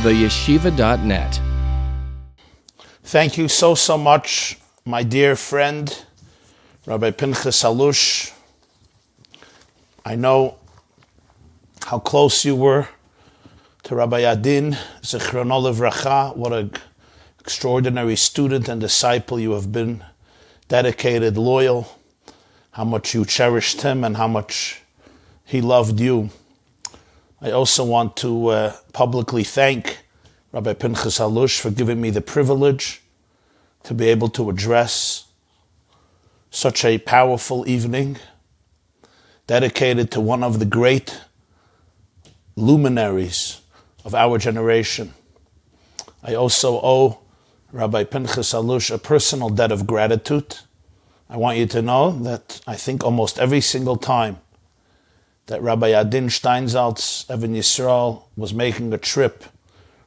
theyeshiva.net. Thank you so much, my dear friend, Rabbi Pinchas Allusch. I know how close you were to Rabbi Adin, Zichrono Livracha. What an extraordinary student and disciple you have been, dedicated, loyal, how much you cherished him and how much he loved you. I also want to publicly thank Rabbi Pinchas Allusch for giving me the privilege to be able to address such a powerful evening dedicated to one of the great luminaries of our generation. I also owe Rabbi Pinchas Allusch a personal debt of gratitude. I want you to know that I think almost every single time that Rabbi Adin Steinsaltz, Even-Yisroel, was making a trip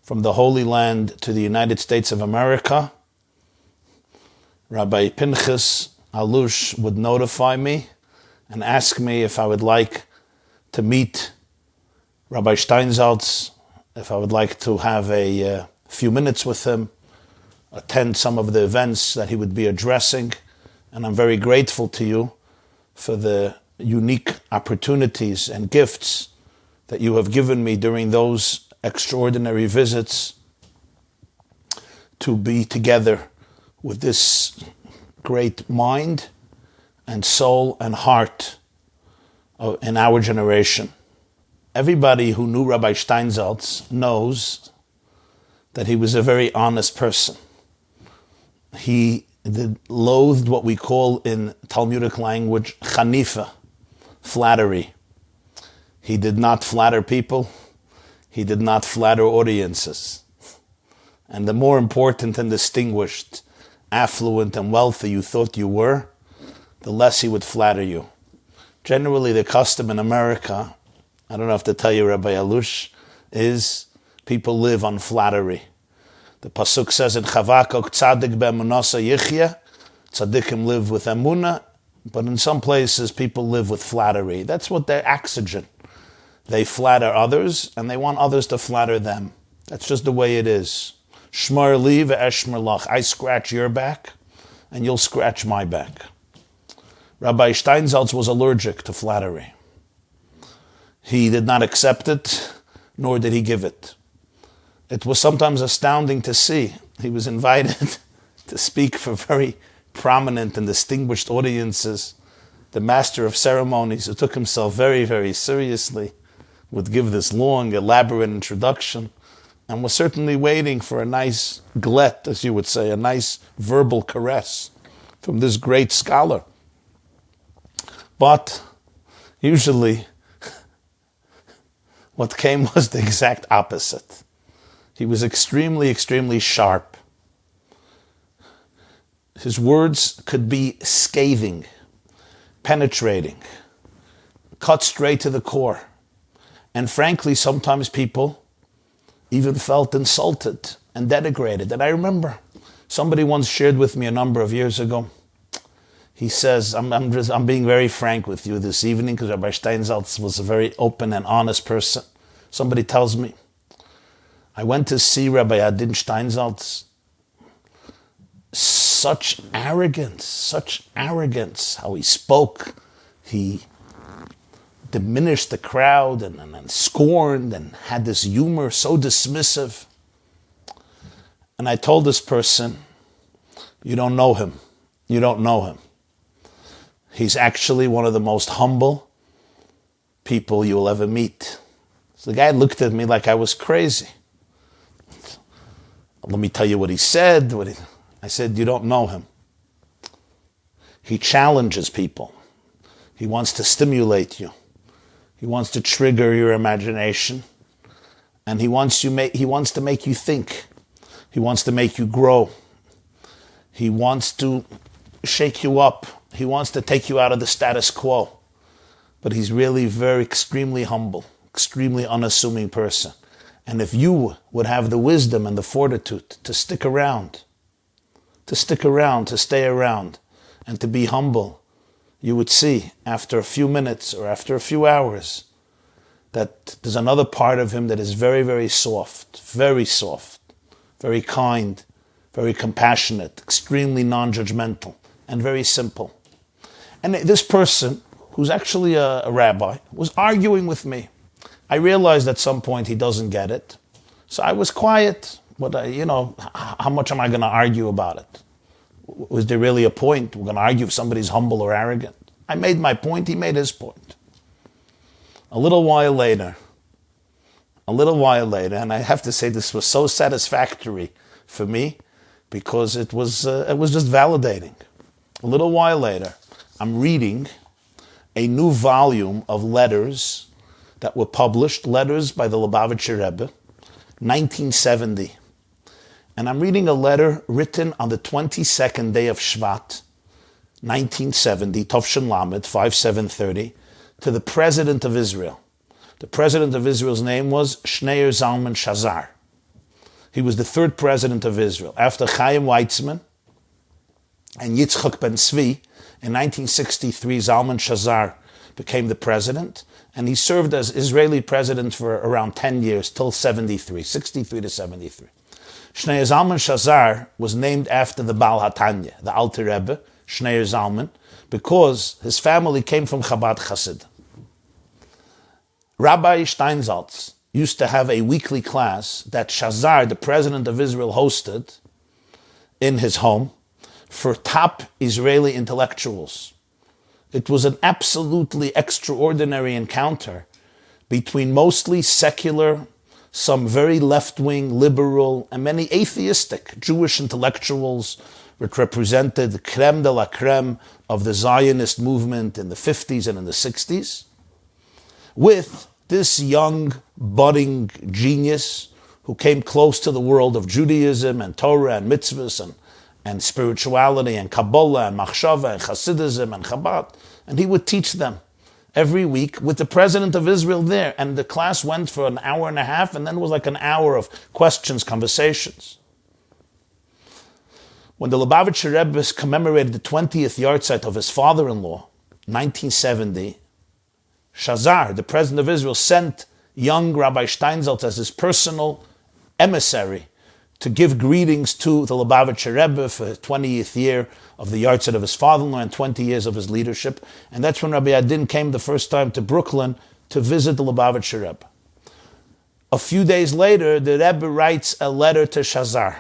from the Holy Land to the United States of America, Rabbi Pinchas Allusch would notify me and ask me if I would like to meet Rabbi Steinsaltz, if I would like to have a few minutes with him, attend some of the events that he would be addressing. And I'm very grateful to you for the unique opportunities and gifts that you have given me during those extraordinary visits to be together with this great mind and soul and heart in our generation. Everybody who knew Rabbi Steinsaltz knows that he was a very honest person. He loathed what we call in Talmudic language chanifa, flattery. He did not flatter people. He did not flatter audiences. And the more important and distinguished, affluent and wealthy you thought you were, the less he would flatter you. Generally, the custom in America, I don't have to tell you, Rabbi Allouche, is people live on flattery. The pasuk says in Chavakok, Tzadik be'emunasa yichya, tzaddikim live with emunah, but in some places people live with flattery. That's what their oxygen. They flatter others, and they want others to flatter them. That's just the way it is. Shmar li ve'eshmar lach. I scratch your back, and you'll scratch my back. Rabbi Steinsaltz was allergic to flattery. He did not accept it, nor did he give it. It was sometimes astounding to see. He was invited to speak for very prominent and distinguished audiences. The master of ceremonies, who took himself very, very seriously, would give this long, elaborate introduction and was certainly waiting for a nice glet, as you would say, a nice verbal caress from this great scholar. But usually what came was the exact opposite. He was extremely, extremely sharp. His words could be scathing, penetrating, cut straight to the core. And frankly, sometimes people even felt insulted and denigrated. And I remember somebody once shared with me a number of years ago. He says, I'm being very frank with you this evening because Rabbi Steinsaltz was a very open and honest person. Somebody tells me, I went to see Rabbi Adin Steinsaltz. Such arrogance, how he spoke. He diminished the crowd and scorned and had this humor so dismissive. And I told this person, you don't know him. You don't know him. He's actually one of the most humble people you will ever meet. So the guy looked at me like I was crazy. Let me tell you what he said. I said, you don't know him. He challenges people. He wants to stimulate you. He wants to trigger your imagination. And he wants to make you think. He wants to make you grow. He wants to shake you up. He wants to take you out of the status quo. But he's really extremely humble, extremely unassuming person. And if you would have the wisdom and the fortitude to stick around, to stay around, and to be humble, you would see after a few minutes or after a few hours that there's another part of him that is very, very soft, very kind, very compassionate, extremely non-judgmental, and very simple. And this person, who's actually a rabbi, was arguing with me. I realized at some point he doesn't get it. So I was quiet. But, how much am I going to argue about it? Was there really a point? We're going to argue if somebody's humble or arrogant. I made my point, he made his point. A little while later, and I have to say this was so satisfactory for me because it was just validating. A little while later, I'm reading a new volume of letters that were published, letters by the Lubavitcher Rebbe, 1970. And I'm reading a letter written on the 22nd day of Shvat, 1970, Tovshin Lamed, 5730, to the President of Israel. The President of Israel's name was Shneir Zalman Shazar. He was the third President of Israel. After Chaim Weizmann and Yitzchak Ben Tzvi, in 1963, Zalman Shazar became the president, and he served as Israeli president for around 10 years, till 63 to 73. Shneir Zalman Shazar was named after the Baal HaTanya, the Alter Rebbe, Shneir Zalman, because his family came from Chabad Chassid. Rabbi Steinsaltz used to have a weekly class that Shazar, the president of Israel, hosted in his home for top Israeli intellectuals. It was an absolutely extraordinary encounter between mostly secular, some very left-wing, liberal, and many atheistic Jewish intellectuals, which represented the creme de la creme of the Zionist movement in the 50s and in the 60s, with this young, budding genius who came close to the world of Judaism and Torah and mitzvahs and spirituality and Kabbalah and Machshava and Hasidism and Chabad. And he would teach them every week with the president of Israel there. And the class went for an hour and a half, and then it was like an hour of questions, conversations. When the Lubavitcher Rebbe commemorated the 20th yahrzeit of his father-in-law, 1970, Shazar, the president of Israel, sent young Rabbi Steinsaltz as his personal emissary to give greetings to the Lubavitcher Rebbe for his 20th year of the yahrzeit of his father-in-law and 20 years of his leadership. And that's when Rabbi Adin came the first time to Brooklyn to visit the Lubavitcher Rebbe. A few days later, the Rebbe writes a letter to Shazar.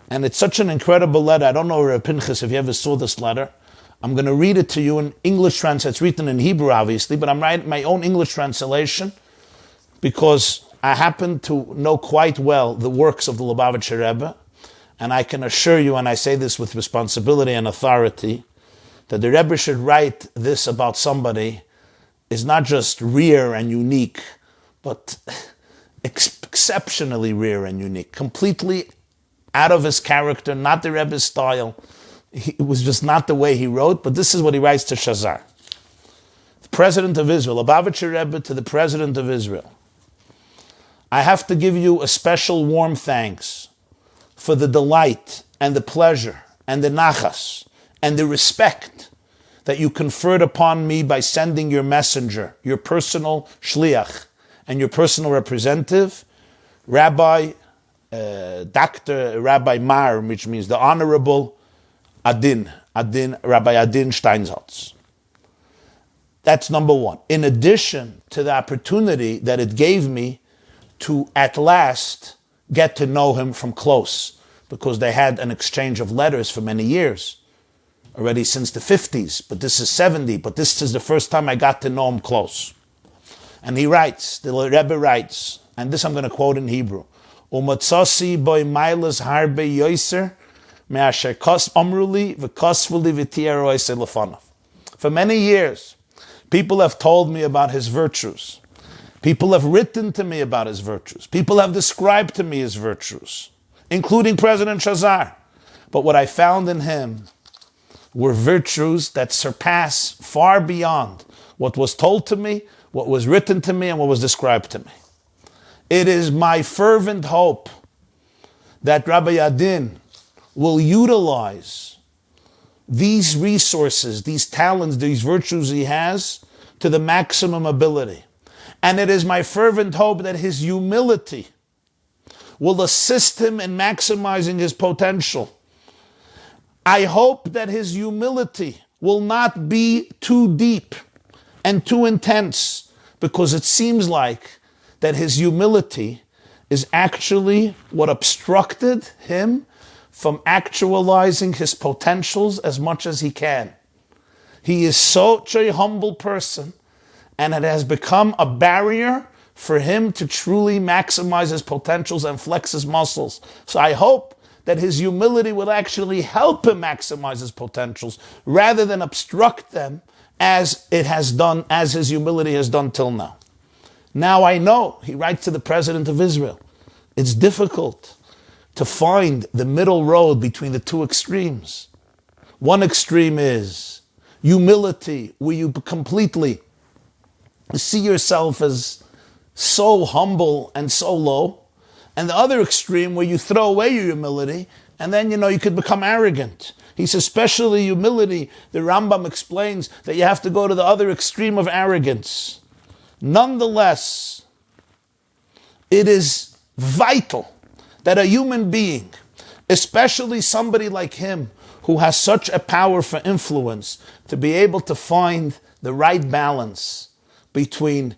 And it's such an incredible letter. I don't know, Rabbi Pinchas, if you ever saw this letter. I'm going to read it to you in English translation. It's written in Hebrew, obviously, but I'm writing my own English translation because I happen to know quite well the works of the Lubavitcher Rebbe, and I can assure you, and I say this with responsibility and authority, that the Rebbe should write this about somebody is not just rare and unique, but exceptionally rare and unique, completely out of his character, not the Rebbe's style. It was just not the way he wrote, but this is what he writes to Shazar. The President of Israel, Lubavitcher Rebbe to the President of Israel. I have to give you a special warm thanks for the delight and the pleasure and the nachas and the respect that you conferred upon me by sending your messenger, your personal shliach, and your personal representative, Rabbi Dr. Rabbi Mar, which means the Honorable Rabbi Adin Steinsaltz. That's number one. In addition to the opportunity that it gave me to at last get to know him from close, because they had an exchange of letters for many years, already since the 50s, but this is 70, but this is the first time I got to know him close. And he writes, the Rebbe writes, and this I'm going to quote in Hebrew, Umatzasi boy mailas harbe yoiser me'asher kos omruli v'kosvuli v'tiero oise lefonav. For many years, people have told me about his virtues. People have written to me about his virtues. People have described to me his virtues, including President Shazar. But what I found in him were virtues that surpass far beyond what was told to me, what was written to me, and what was described to me. It is my fervent hope that Rabbi Adin will utilize these resources, these talents, these virtues he has to the maximum ability. And it is my fervent hope that his humility will assist him in maximizing his potential. I hope that his humility will not be too deep and too intense, because it seems like that his humility is actually what obstructed him from actualizing his potentials as much as he can. He is such a humble person, and it has become a barrier for him to truly maximize his potentials and flex his muscles. So I hope that his humility will actually help him maximize his potentials rather than obstruct them as it has done, as his humility has done till now. Now I know, he writes to the President of Israel, it's difficult to find the middle road between the two extremes. One extreme is humility, where you completely see yourself as so humble and so low. And the other extreme, where you throw away your humility, and then, you could become arrogant. He says, especially humility, the Rambam explains that you have to go to the other extreme of arrogance. Nonetheless, it is vital that a human being, especially somebody like him, who has such a power for influence, to be able to find the right balance between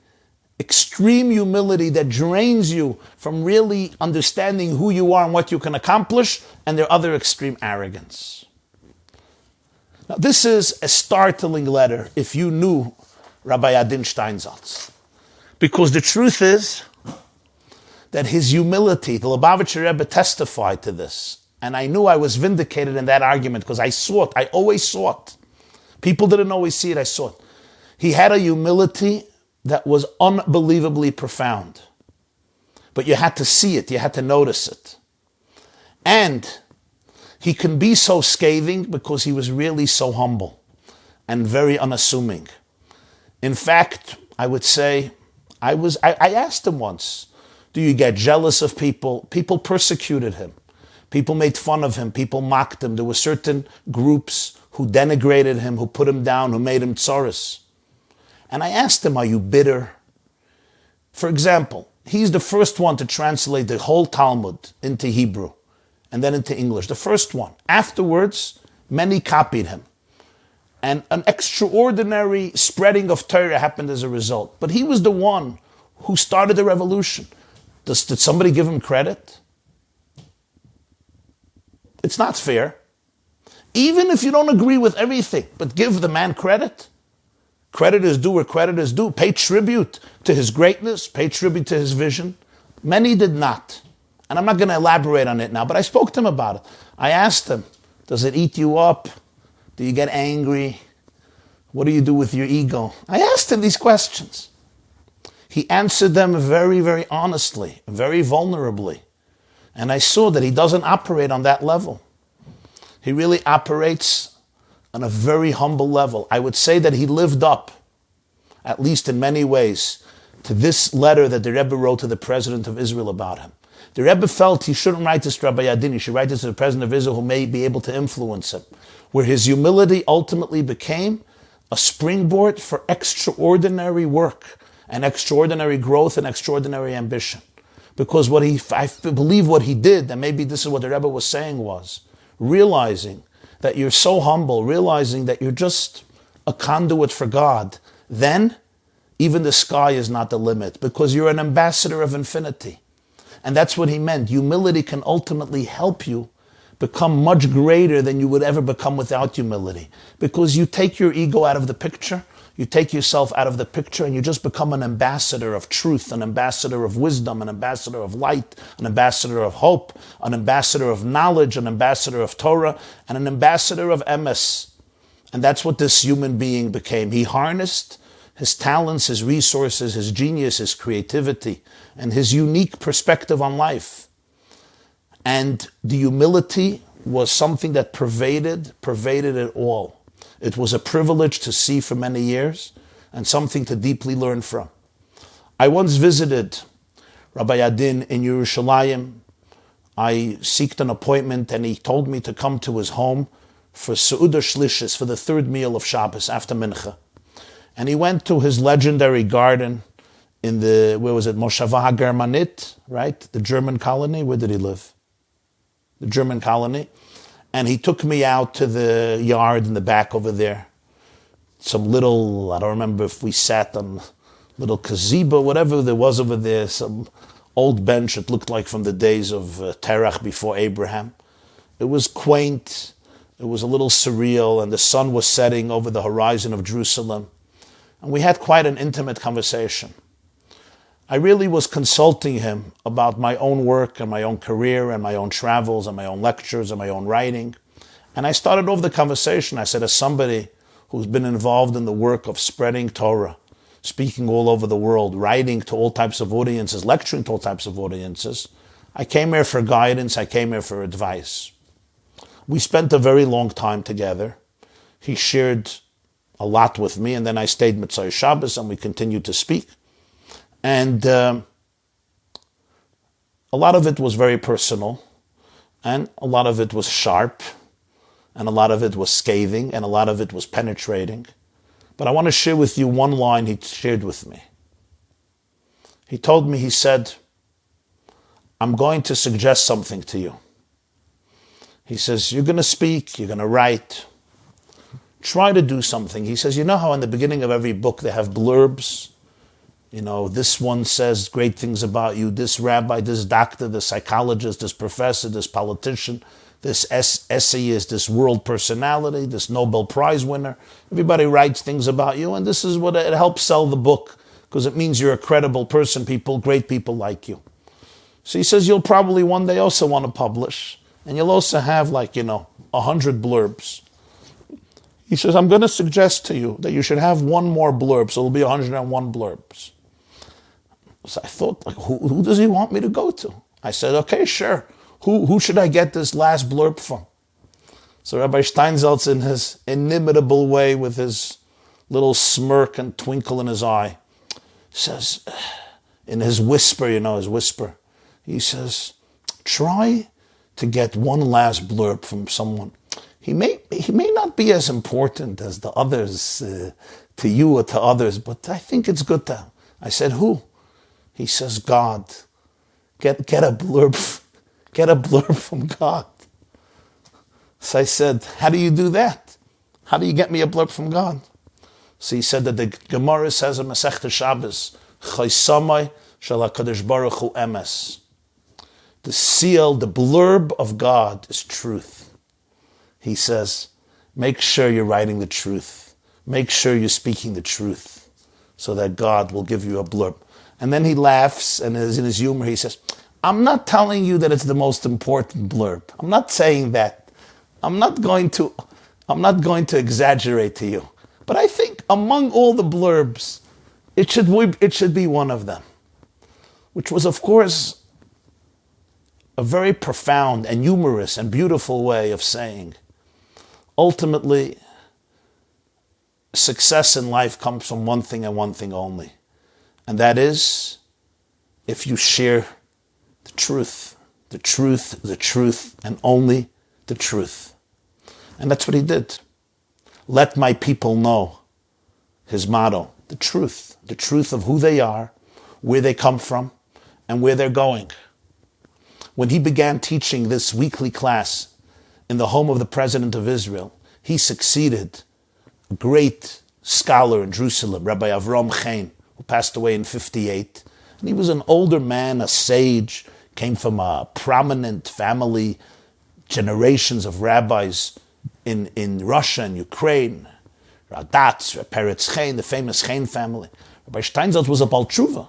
extreme humility that drains you from really understanding who you are and what you can accomplish, and their other extreme arrogance. Now, this is a startling letter if you knew Rabbi Adin Steinsaltz. Because the truth is that his humility, the Lubavitcher Rebbe testified to this, and I knew I was vindicated in that argument because I saw it. I always saw it. People didn't always see it, I saw it. He had a humility that was unbelievably profound. But you had to see it, you had to notice it. And he can be so scathing because he was really so humble and very unassuming. In fact, I would say, I asked him once, do you get jealous of people? People persecuted him. People made fun of him. People mocked him. There were certain groups who denigrated him, who put him down, who made him tsaris. And I asked him, are you bitter? For example, he's the first one to translate the whole Talmud into Hebrew and then into English. The first one. Afterwards, many copied him. And an extraordinary spreading of Torah happened as a result. But he was the one who started the revolution. Did somebody give him credit? It's not fair. Even if you don't agree with everything, but give the man credit. Credit is due where credit is due. Pay tribute to his greatness. Pay tribute to his vision. Many did not. And I'm not going to elaborate on it now, but I spoke to him about it. I asked him, does it eat you up? Do you get angry? What do you do with your ego? I asked him these questions. He answered them very, very honestly, very vulnerably. And I saw that he doesn't operate on that level. He really operates on a very humble level. I would say that he lived up, at least in many ways, to this letter that the Rebbe wrote to the President of Israel about him. The Rebbe felt he shouldn't write this to Rabbi Adin, he should write this to the President of Israel who may be able to influence him, where his humility ultimately became a springboard for extraordinary work and extraordinary growth and extraordinary ambition. Because I believe what he did, and maybe this is what the Rebbe was saying, was realizing that you're so humble, realizing that you're just a conduit for God, then even the sky is not the limit, because you're an ambassador of infinity. And that's what he meant. Humility can ultimately help you become much greater than you would ever become without humility. Because you take your ego out of the picture, you take yourself out of the picture, and you just become an ambassador of truth, an ambassador of wisdom, an ambassador of light, an ambassador of hope, an ambassador of knowledge, an ambassador of Torah, and an ambassador of emes. And that's what this human being became. He harnessed his talents, his resources, his genius, his creativity, and his unique perspective on life. And the humility was something that pervaded it all. It was a privilege to see for many years and something to deeply learn from. I once visited Rabbi Adin in Yerushalayim. I sought an appointment and he told me to come to his home for Seudah Shlishis, for the third meal of Shabbos after Mincha. And he went to his legendary garden in the, where was it, Moshava HaGermanit, right? The German colony. Where did he live? The German colony. And he took me out to the yard in the back over there. Some little, I don't remember if we sat on little gazebo, whatever there was over there, some old bench it looked like from the days of Terach before Abraham. It was quaint, it was a little surreal, and the sun was setting over the horizon of Jerusalem. And we had quite an intimate conversation. I really was consulting him about my own work and my own career and my own travels and my own lectures and my own writing. And I started off the conversation. I said, as somebody who's been involved in the work of spreading Torah, speaking all over the world, writing to all types of audiences, lecturing to all types of audiences, I came here for guidance, I came here for advice. We spent a very long time together. He shared a lot with me, and then I stayed Mitzvah Shabbos, and we continued to speak. And a lot of it was very personal, and a lot of it was sharp, and a lot of it was scathing, and a lot of it was penetrating. But I want to share with you one line he shared with me. He told me, he said, I'm going to suggest something to you. He says, you're going to speak, you're going to write. Try to do something. He says, you know how in the beginning of every book they have blurbs? You know, this one says great things about you, this rabbi, this doctor, this psychologist, this professor, this politician, this essayist, this world personality, this Nobel Prize winner. Everybody writes things about you, and this is what it helps sell the book, because it means you're a credible person, great people like you. So he says you'll probably one day also want to publish, and you'll also have 100 blurbs. He says, I'm going to suggest to you that you should have one more blurb, so it'll be 101 blurbs. So I thought, who does he want me to go to? I said, okay, sure. Who should I get this last blurb from? So Rabbi Steinsaltz, in his inimitable way, with his little smirk and twinkle in his eye, says, in his whisper, he says, try to get one last blurb from someone. He may not be as important as the others, to you or to others, but I think it's good to. I said, who? He says, God. Get a blurb from God. So I said, how do you do that? How do you get me a blurb from God? So he said that the Gemara says in Masechta Shabbos, Chaisamai shel HaKadosh Baruch Hu emes. The seal, the blurb of God is truth. He says, make sure you're writing the truth. Make sure you're speaking the truth so that God will give you a blurb. And then he laughs, and in his humor he says, I'm not telling you that it's the most important blurb. I'm not saying that. I'm not going to exaggerate to you. But I think among all the blurbs, it should be one of them. Which was, of course, a very profound and humorous and beautiful way of saying, ultimately, success in life comes from one thing and one thing only. And that is, if you share the truth, and only the truth. And that's what he did. Let my people know, his motto, the truth of who they are, where they come from, and where they're going. When he began teaching this weekly class in the home of the President of Israel, he succeeded a great scholar in Jerusalem, Rabbi Avram Chaim, who passed away in 1958. And he was an older man, a sage, came from a prominent family, generations of rabbis in Russia and Ukraine, Radatz, Peretz Chaim, the famous Chaim family. Rabbi Steinsaltz was a Baal Tshuva,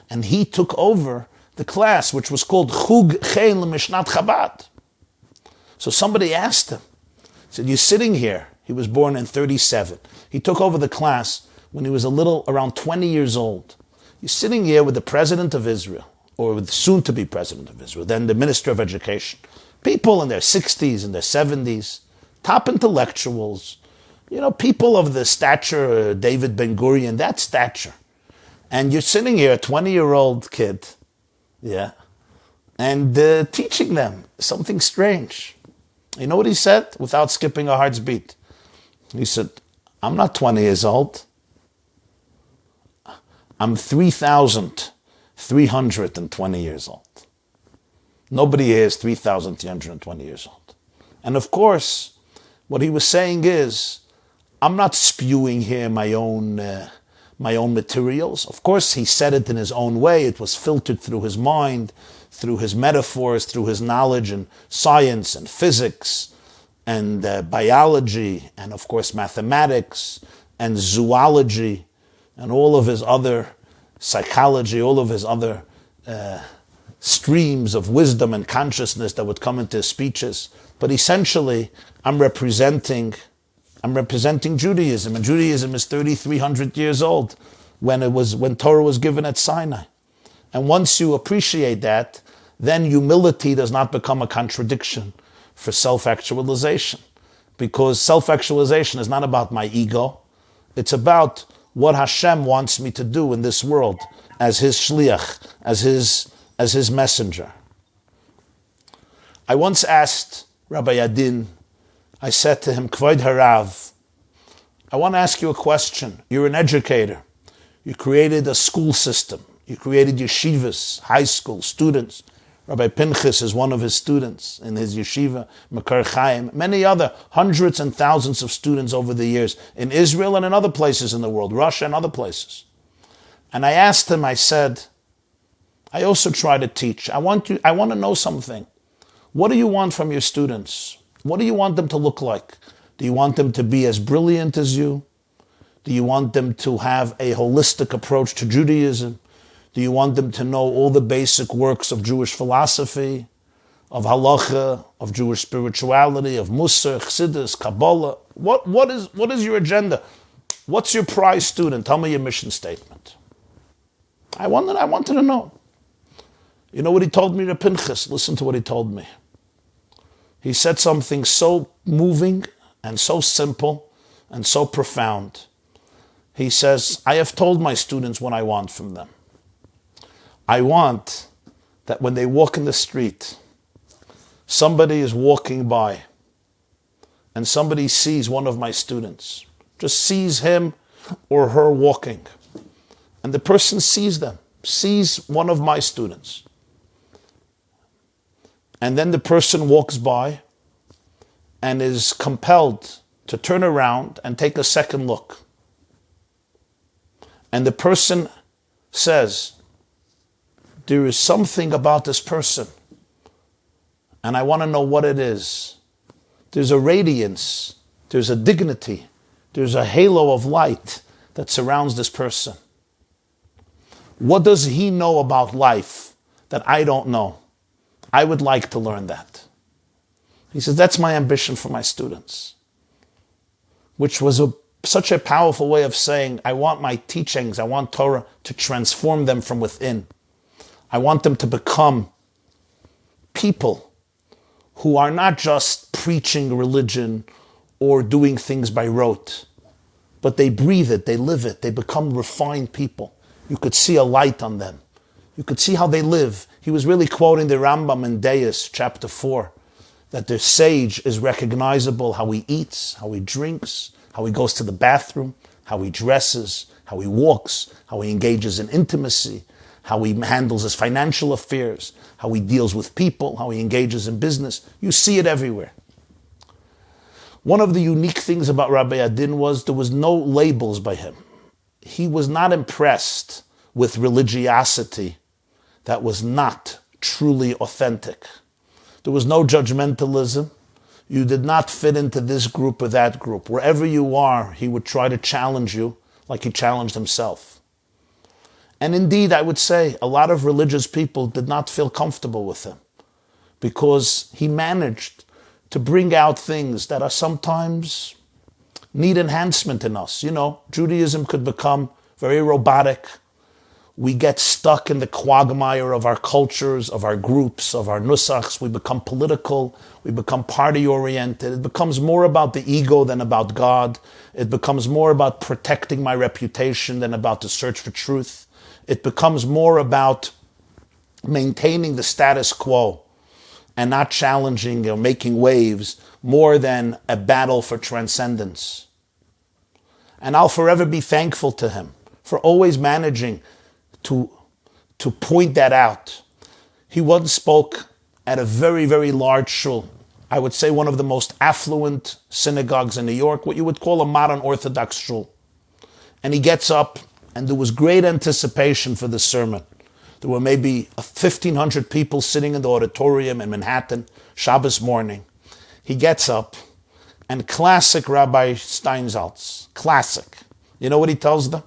and he took over the class, which was called Chug Chaim L'Mishnat Chabad. So somebody asked him, said, you're sitting here. He was born in 1937. He took over the class when he was around 20 years old. You're sitting here with the President of Israel, or with the soon-to-be President of Israel, then the Minister of Education. People in their 60s and their 70s, top intellectuals, people of the stature, David Ben-Gurion, that stature. And you're sitting here, a 20-year-old kid, and teaching them something strange. You know what he said, without skipping a heart's beat? He said, I'm not 20 years old. I'm 3,320 years old. Nobody here is 3,320 years old. And of course, what he was saying is, I'm not spewing here my own materials. Of course, he said it in his own way. It was filtered through his mind, through his metaphors, through his knowledge in science and physics and biology and, of course, mathematics and zoology and all of his other psychology, all of his other streams of wisdom and consciousness that would come into his speeches. But essentially, I'm representing Judaism, and Judaism is 3,300 years old when Torah was given at Sinai. And once you appreciate that, then humility does not become a contradiction for self-actualization. Because self-actualization is not about my ego. It's about what Hashem wants me to do in this world as his shliach, as his messenger. I once asked Rabbi Adin, I said to him, Kvod Harav, I want to ask you a question. You're an educator. You created a school system. You created yeshivas, high school, students. Rabbi Pinchas is one of his students in his yeshiva, Makar Chaim. Many other, hundreds and thousands of students over the years in Israel and in other places in the world, Russia and other places. And I asked him, I said, I also try to teach. I want to know something. What do you want from your students? What do you want them to look like? Do you want them to be as brilliant as you? Do you want them to have a holistic approach to Judaism? Do you want them to know all the basic works of Jewish philosophy, of halacha, of Jewish spirituality, of Musar, Chassidus, Kabbalah? What is your agenda? What's your prize student? Tell me your mission statement. I wanted to know. You know what he told me to Pinchas? Listen to what he told me. He said something so moving and so simple and so profound. He says, I have told my students what I want from them. I want that when they walk in the street, somebody is walking by and somebody sees one of my students, just sees him or her walking. And the person sees them, sees one of my students. And then the person walks by and is compelled to turn around and take a second look. And the person says, there is something about this person, and I want to know what it is. There's a radiance, there's a dignity, there's a halo of light that surrounds this person. What does he know about life that I don't know? I would like to learn that. He says, that's my ambition for my students. Which was such a powerful way of saying, I want my teachings, I want Torah to transform them from within. I want them to become people who are not just preaching religion or doing things by rote, but they breathe it, they live it, they become refined people. You could see a light on them. You could see how they live. He was really quoting the Rambam in Deis, chapter 4, that the sage is recognizable, how he eats, how he drinks, how he goes to the bathroom, how he dresses, how he walks, how he engages in intimacy, how he handles his financial affairs, how he deals with people, how he engages in business. You see it everywhere. One of the unique things about Rabbi Adin was there was no labels by him. He was not impressed with religiosity that was not truly authentic. There was no judgmentalism. You did not fit into this group or that group. Wherever you are, he would try to challenge you like he challenged himself. And indeed, I would say a lot of religious people did not feel comfortable with him because he managed to bring out things that are sometimes need enhancement in us. You know, Judaism could become very robotic. We get stuck in the quagmire of our cultures, of our groups, of our nusachs. We become political. We become party-oriented. It becomes more about the ego than about God. It becomes more about protecting my reputation than about the search for truth. It becomes more about maintaining the status quo and not challenging or making waves more than a battle for transcendence. And I'll forever be thankful to him for always managing to point that out. He once spoke at a very, very large shul. I would say one of the most affluent synagogues in New York, what you would call a modern Orthodox shul. And he gets up, and there was great anticipation for the sermon. There were maybe 1,500 people sitting in the auditorium in Manhattan, Shabbos morning. He gets up, and classic Rabbi Steinsaltz, classic. You know what he tells them?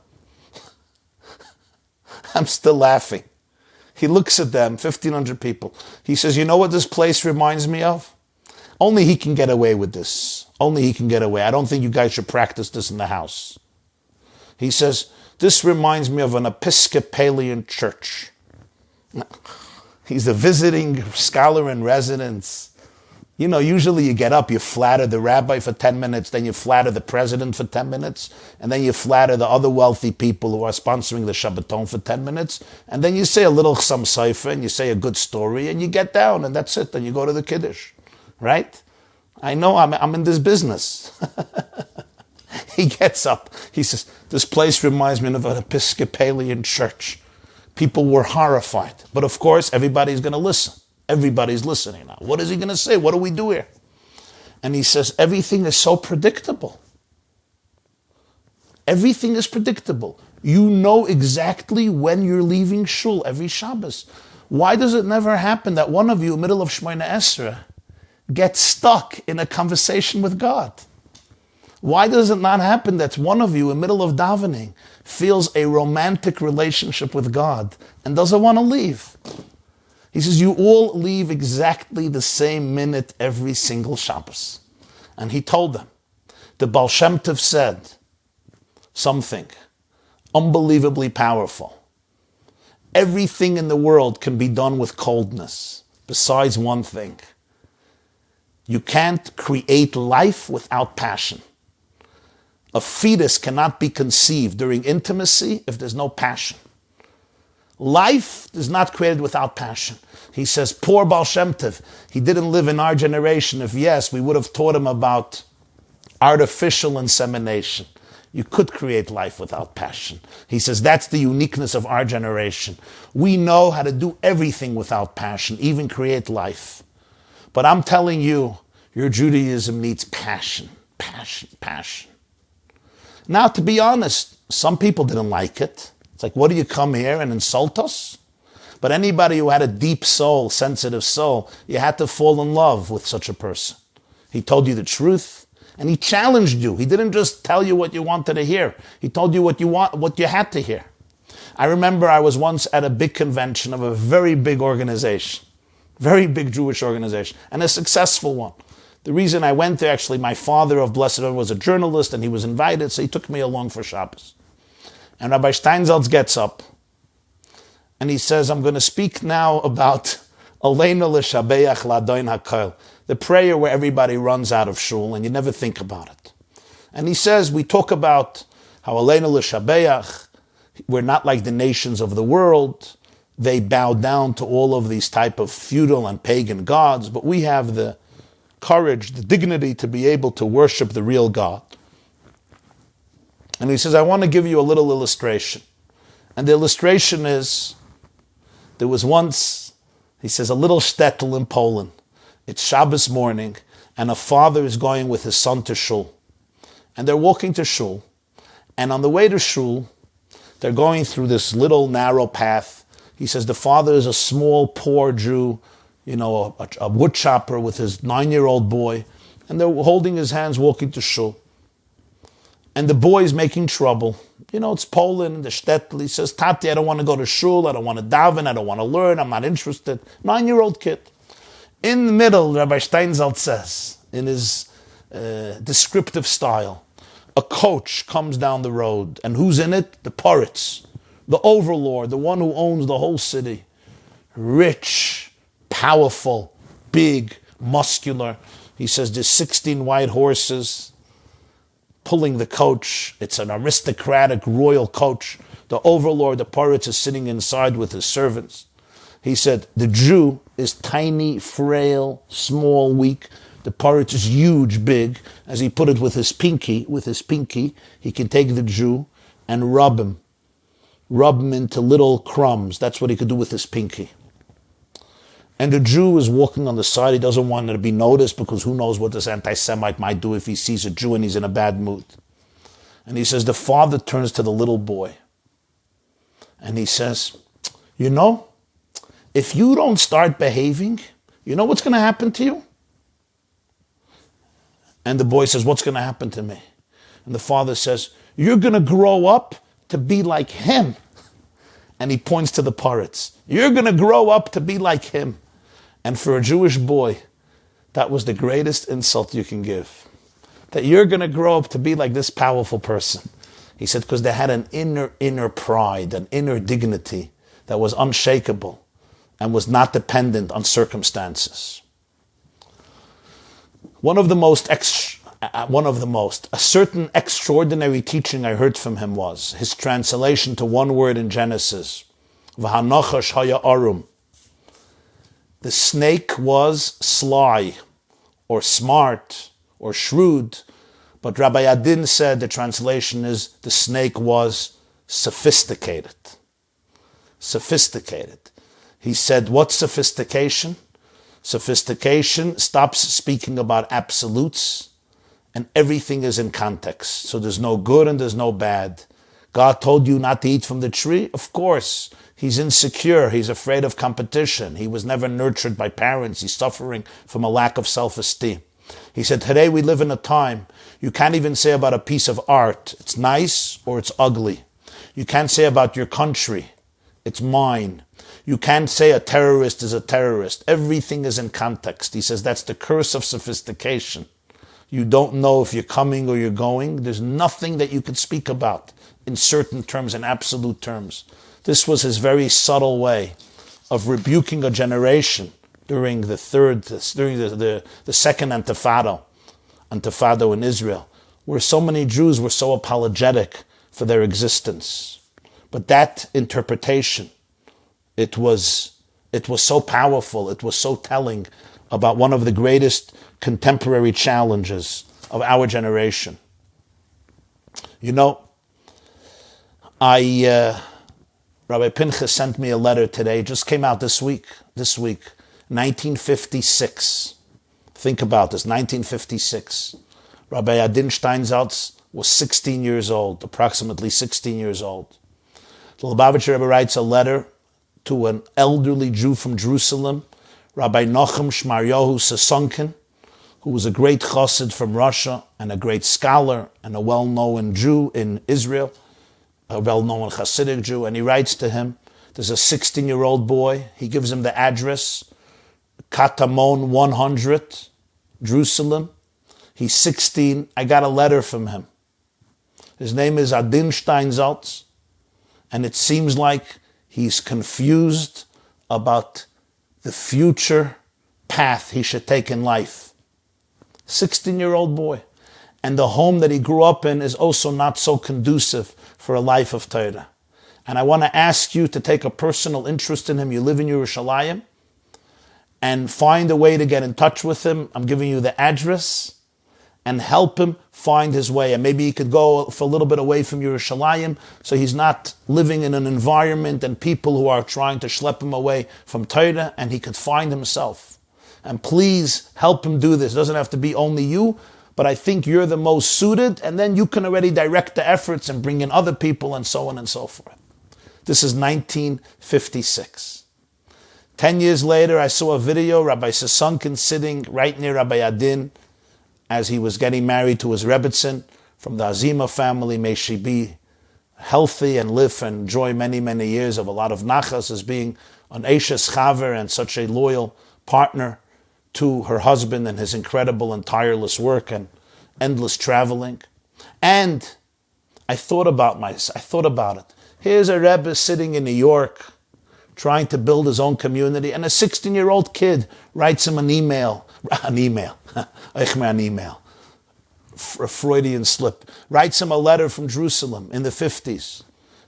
I'm still laughing. He looks at them, 1,500 people. He says, you know what this place reminds me of? Only he can get away with this. Only he can get away. I don't think you guys should practice this in the house. He says, this reminds me of an Episcopalian church. He's a visiting scholar in residence. You know, usually you get up, you flatter the rabbi for 10 minutes, then you flatter the president for 10 minutes, and then you flatter the other wealthy people who are sponsoring the Shabbaton for 10 minutes, and then you say a little Chasam Sofer, and you say a good story, and you get down, and that's it, then you go to the Kiddush, right? I know, I'm in this business. He gets up, he says, this place reminds me of an Episcopalian church. People were horrified, but of course, everybody's going to listen. Everybody's listening now. What is he going to say? What do we do here? And he says, everything is so predictable. Everything is predictable. You know exactly when you're leaving shul every Shabbos. Why does it never happen that one of you, in the middle of Shemona Esrei, gets stuck in a conversation with God? Why does it not happen that one of you, in the middle of davening, feels a romantic relationship with God and doesn't want to leave? He says, you all leave exactly the same minute every single Shabbos. And he told them, the Baal Shem Tov said something unbelievably powerful. Everything in the world can be done with coldness, besides one thing. You can't create life without passion. A fetus cannot be conceived during intimacy if there's no passion. Life is not created without passion. He says, poor Baal Shem Tov, he didn't live in our generation. If yes, we would have taught him about artificial insemination. You could create life without passion. He says, that's the uniqueness of our generation. We know how to do everything without passion, even create life. But I'm telling you, your Judaism needs passion, passion, passion. Now, to be honest, some people didn't like it. It's like, what do you come here and insult us? But anybody who had a deep soul, sensitive soul, you had to fall in love with such a person. He told you the truth, and he challenged you. He didn't just tell you what you wanted to hear. He told you what you had to hear. I remember I was once at a big convention of a very big organization, very big Jewish organization, and a successful one. The reason I went there, actually, my father of blessed memory was a journalist, and he was invited, so he took me along for Shabbos. And Rabbi Steinsaltz gets up, and he says, I'm going to speak now about Aleinu l'shabeach l'Adon HaKol, the prayer where everybody runs out of shul, and you never think about it. And he says, we talk about how Aleinu l'shabeach, we're not like the nations of the world. They bow down to all of these type of feudal and pagan gods, but we have the courage, the dignity to be able to worship the real God. And he says, I want to give you a little illustration. And the illustration is, there was once, he says, a little shtetl in Poland. It's Shabbos morning, and a father is going with his son to shul. And they're walking to shul. And on the way to shul, they're going through this little narrow path. He says the father is a small, poor Jew, you know, a wood chopper with his 9-year-old boy. And they're holding his hands, walking to shul. And the boy is making trouble. You know, it's Poland, the shtetl. He says, Tati, I don't want to go to shul. I don't want to daven. I don't want to learn. I'm not interested. 9-year-old kid. In the middle, Rabbi Steinsaltz says, in his descriptive style, a coach comes down the road. And who's in it? The Poritz, the overlord, the one who owns the whole city. Rich, powerful, big, muscular. He says there's 16 white horses pulling the coach. It's an aristocratic royal coach. The overlord, the Poritz, is sitting inside with his servants. He said, the Jew is tiny, frail, small, weak. The Poritz is huge, big. As he put it with his pinky, he can take the Jew and rub him rub them into little crumbs. That's what he could do with his pinky. And the Jew is walking on the side. He doesn't want it to be noticed because who knows what this anti-Semite might do if he sees a Jew and he's in a bad mood. And he says, the father turns to the little boy and he says, you know, if you don't start behaving, you know what's going to happen to you? And the boy says, what's going to happen to me? And the father says, you're going to grow up to be like him. And he points to the parrots. You're going to grow up to be like him. And for a Jewish boy, that was the greatest insult you can give. That you're going to grow up to be like this powerful person. He said, because they had an inner pride, an inner dignity that was unshakable and was not dependent on circumstances. A certain extraordinary teaching I heard from him was his translation to one word in Genesis, V'hanochash haya arum. The snake was sly, or smart, or shrewd, but Rabbi Adin said the translation is the snake was sophisticated. Sophisticated. He said, what's sophistication? Sophistication stops speaking about absolutes, and everything is in context. So there's no good and there's no bad. God told you not to eat from the tree? Of course. He's insecure. He's afraid of competition. He was never nurtured by parents. He's suffering from a lack of self-esteem. He said, today we live in a time you can't even say about a piece of art, it's nice or it's ugly. You can't say about your country, it's mine. You can't say a terrorist is a terrorist. Everything is in context. He says that's the curse of sophistication. You don't know if you're coming or you're going. There's nothing that you could speak about in certain terms, in absolute terms. This was his very subtle way of rebuking a generation during the second Intifada in Israel, where so many Jews were so apologetic for their existence. But that interpretation, it was so powerful, it was so telling about one of the greatest contemporary challenges of our generation. You know, Rabbi Pinchas sent me a letter today, just came out this week, 1956. Think about this, 1956. Rabbi Adin Steinsaltz was 16 years old, approximately 16 years old. The Lubavitcher Rebbe writes a letter to an elderly Jew from Jerusalem, Rabbi Nochem Shmaryahu Sasonkin, who was a great chassid from Russia and a great scholar and a well-known Jew in Israel, a well-known Hasidic Jew, and he writes to him, there's a 16-year-old boy, he gives him the address, Katamon 100, Jerusalem. He's 16, I got a letter from him. His name is Adin Steinsaltz, and it seems like he's confused about the future path he should take in life. 16-year-old boy. And the home that he grew up in is also not so conducive for a life of Torah. And I want to ask you to take a personal interest in him. You live in Yerushalayim, and find a way to get in touch with him. I'm giving you the address, and help him find his way. And maybe he could go for a little bit away from Yerushalayim, so he's not living in an environment and people who are trying to schlep him away from Torah, and he could find himself. And please help him do this. It doesn't have to be only you, but I think you're the most suited, and then you can already direct the efforts and bring in other people and so on and so forth. This is 1956. 10 years later, I saw a video, Rabbi Sasonkin sitting right near Rabbi Adin as he was getting married to his Rebbetzin from the Azima family. May she be healthy and live and enjoy many, many years of a lot of nachas as being an Eishes Chaver and such a loyal partner to her husband and his incredible and tireless work and endless traveling. And I thought about it. Here's a Rebbe sitting in New York trying to build his own community, and a 16-year-old kid writes him an email, a Freudian slip, writes him a letter from Jerusalem in the 50s.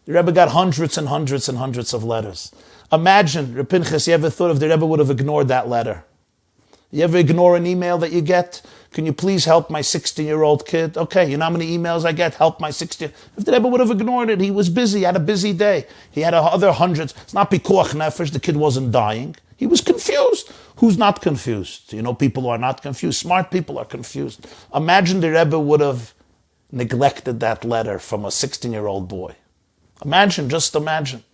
The Rebbe got hundreds and hundreds and hundreds of letters. Imagine, Rabbi Pinchas, you ever thought if the Rebbe would have ignored that letter? You ever ignore an email that you get? Can you please help my 16-year-old kid? Okay, you know how many emails I get? Help my 16. If the Rebbe would have ignored it, he was busy, had a busy day. He had other hundreds. It's not pikuach nefesh, the kid wasn't dying. He was confused. Who's not confused? You know, people who are not confused. Smart people are confused. Imagine the Rebbe would have neglected that letter from a 16-year-old boy. Imagine, just imagine.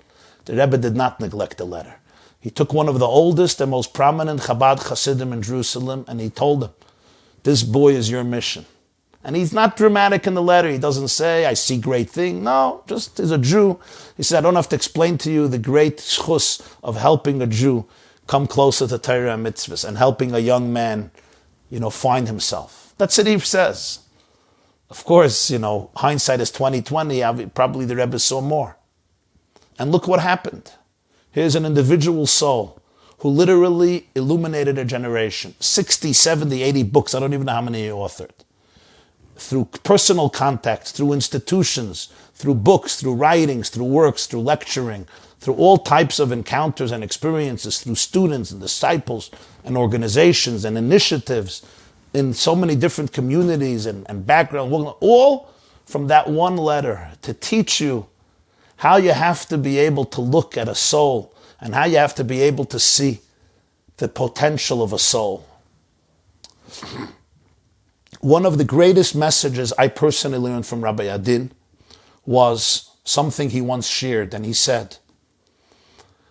The Rebbe did not neglect the letter. He took one of the oldest and most prominent Chabad Hasidim in Jerusalem and he told him, this boy is your mission. And he's not dramatic in the letter. He doesn't say, I see great things. No, just as a Jew. He said, I don't have to explain to you the great schus of helping a Jew come closer to Torah and mitzvahs and helping a young man, find himself. That's what he says. Of course, hindsight is 20/20. Probably the Rebbe saw more. And look what happened. Here's an individual soul who literally illuminated a generation. 60, 70, 80 books. I don't even know how many he authored. Through personal contacts, through institutions, through books, through writings, through works, through lecturing, through all types of encounters and experiences, through students and disciples and organizations and initiatives in so many different communities and backgrounds, all from that one letter to teach you how you have to be able to look at a soul and how you have to be able to see the potential of a soul. One of the greatest messages I personally learned from Rabbi Adin was something he once shared, and he said,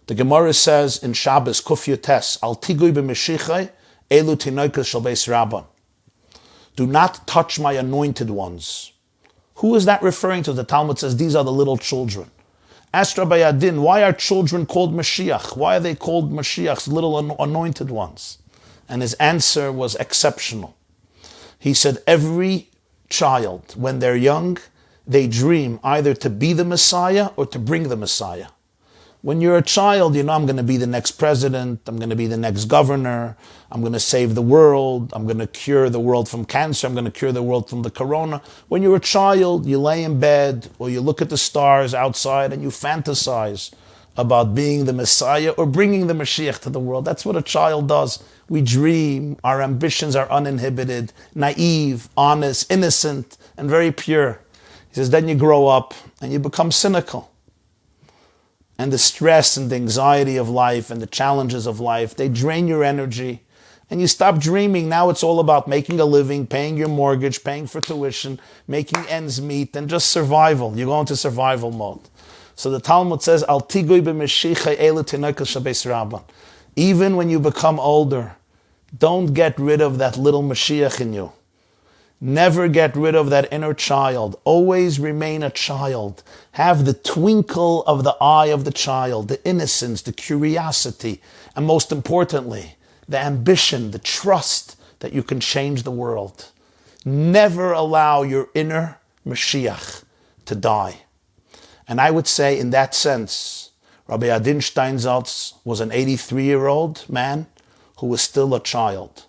the Gemara says in Shabbos, Kuf Yotes, Al tigui b'meshichai, elu tinoikas shel beis rabban. Do not touch my anointed ones. Who is that referring to? The Talmud says these are the little children. Asked Rabbi Adin, why are children called Mashiach? Why are they called Mashiachs, little anointed ones? And his answer was exceptional. He said, every child, when they're young, they dream either to be the Messiah or to bring the Messiah. When you're a child, I'm going to be the next president, I'm going to be the next governor, I'm going to save the world, I'm going to cure the world from cancer, I'm going to cure the world from the corona. When you're a child, you lay in bed or you look at the stars outside and you fantasize about being the Messiah or bringing the Mashiach to the world. That's what a child does. We dream, our ambitions are uninhibited, naive, honest, innocent, and very pure. He says, then you grow up and you become cynical. And the stress and the anxiety of life and the challenges of life, they drain your energy. And you stop dreaming. Now it's all about making a living, paying your mortgage, paying for tuition, making ends meet, and just survival. You go into survival mode. So the Talmud says, Al tigui b'meshicha elu tinoikas shel beis rabban. Even when you become older, don't get rid of that little Mashiach in you. Never get rid of that inner child. Always remain a child. Have the twinkle of the eye of the child, the innocence, the curiosity, and most importantly, the ambition, the trust that you can change the world. Never allow your inner Mashiach to die. And I would say in that sense, Rabbi Adin Steinsaltz was an 83-year-old man who was still a child.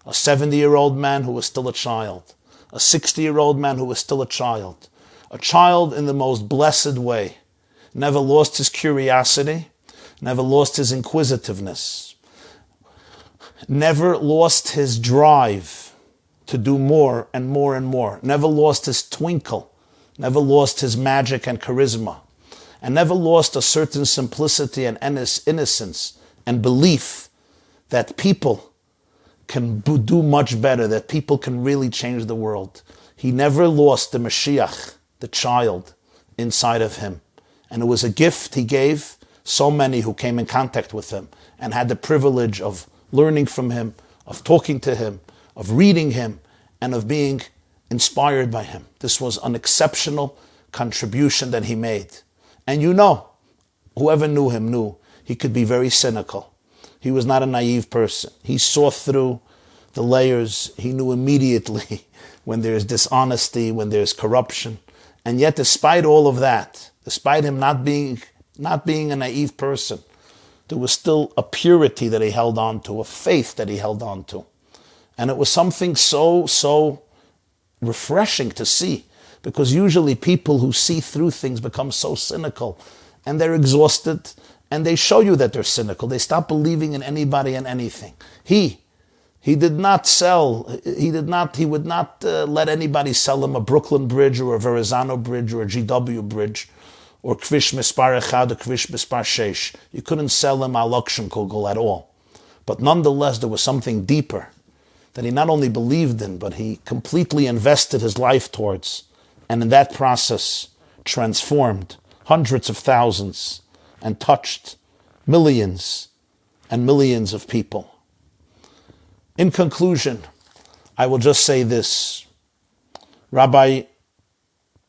A 70-year-old man who was still a child. A 60-year-old man who was still a child. A child in the most blessed way. Never lost his curiosity. Never lost his inquisitiveness. Never lost his drive to do more and more and more. Never lost his twinkle. Never lost his magic and charisma. And never lost a certain simplicity and innocence and belief that people can do much better, that people can really change the world. He never lost the Mashiach, the child, inside of him. And it was a gift he gave so many who came in contact with him and had the privilege of learning from him, of talking to him, of reading him, and of being inspired by him. This was an exceptional contribution that he made. And whoever knew him knew he could be very cynical. He was not a naive person. He saw through the layers. He knew immediately when there's dishonesty, when there's corruption. And yet, despite all of that, despite him not being a naive person, there was still a purity that he held on to, a faith that he held on to. And it was something so refreshing to see, because usually people who see through things become so cynical and they're exhausted and they show you that they're cynical. They stop believing in anybody and anything. He, He would not let anybody sell him a Brooklyn Bridge or a Verrazano Bridge or a GW Bridge or Kvish Mispar Echad or Kvish Mispar Sheish. You couldn't sell him Allouche Kugel at all. But nonetheless, there was something deeper that he not only believed in, but he completely invested his life towards, and in that process transformed hundreds of thousands and touched millions and millions of people. In conclusion, I will just say this. Rabbi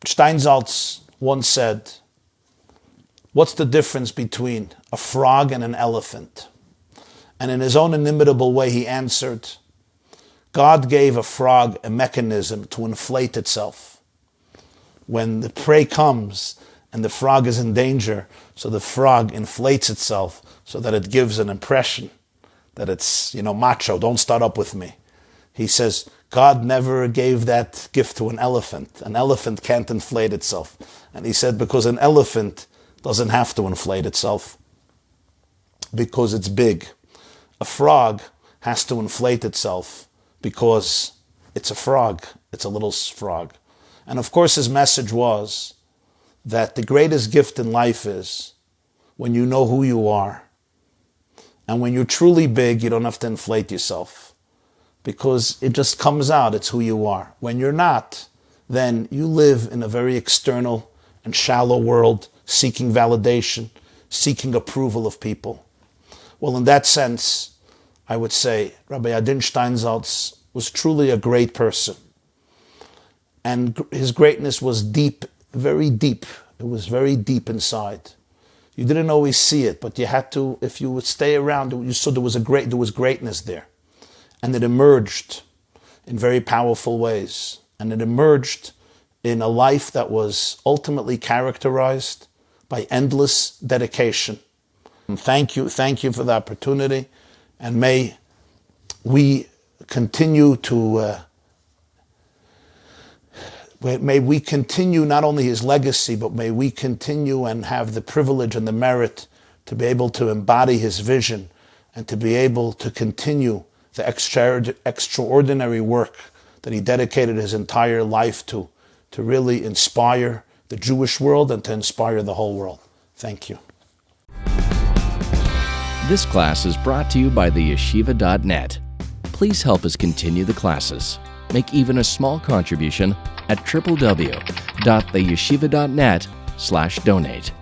Steinsaltz once said, what's the difference between a frog and an elephant? And in his own inimitable way, he answered, God gave a frog a mechanism to inflate itself. When the prey comes and the frog is in danger, so the frog inflates itself so that it gives an impression that it's, macho, don't start up with me. He says, God never gave that gift to an elephant. An elephant can't inflate itself. And he said, because an elephant doesn't have to inflate itself, because it's big. A frog has to inflate itself because it's a frog. It's a little frog. And of course his message was that the greatest gift in life is when you know who you are. And when you're truly big, you don't have to inflate yourself because it just comes out. It's who you are. When you're not, then you live in a very external and shallow world, seeking validation, seeking approval of people. Well, in that sense, I would say Rabbi Adin Steinsaltz was truly a great person. And his greatness was deep, very deep. It was very deep inside. You didn't always see it, but you had to, if you would stay around, you saw there was greatness there. And it emerged in very powerful ways. And it emerged in a life that was ultimately characterized by endless dedication. And thank you for the opportunity. And may we continue not only his legacy, but may we continue and have the privilege and the merit to be able to embody his vision and to be able to continue the extraordinary work that he dedicated his entire life to really inspire the Jewish world and to inspire the whole world. Thank you. This class is brought to you by theyeshiva.net. Please help us continue the classes. Make even a small contribution at www.theyeshiva.net/donate.